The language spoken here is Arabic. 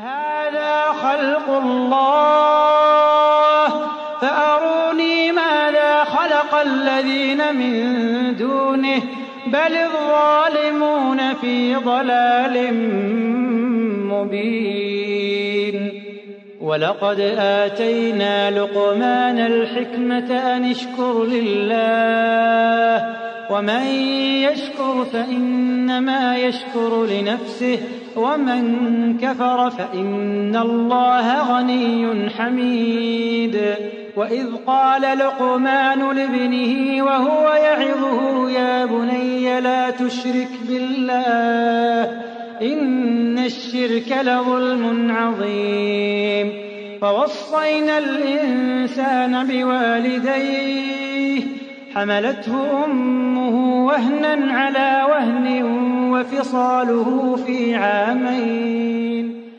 هذا خلق الله فأروني ماذا خلق الذين من دونه بل الظالمون في ضلال مبين. ولقد آتينا لقمان الحكمة أن اشكر لله ومن يشكر فإنما يشكر لنفسه ومن كفر فإن الله غني حميد. وإذ قال لقمان لابنه وهو يعظه يا بني لا تشرك بالله إن الشرك لظلم عظيم. فوصينا الإنسان بوالديه حملته أمه وهنا على وهن وفصاله في عامين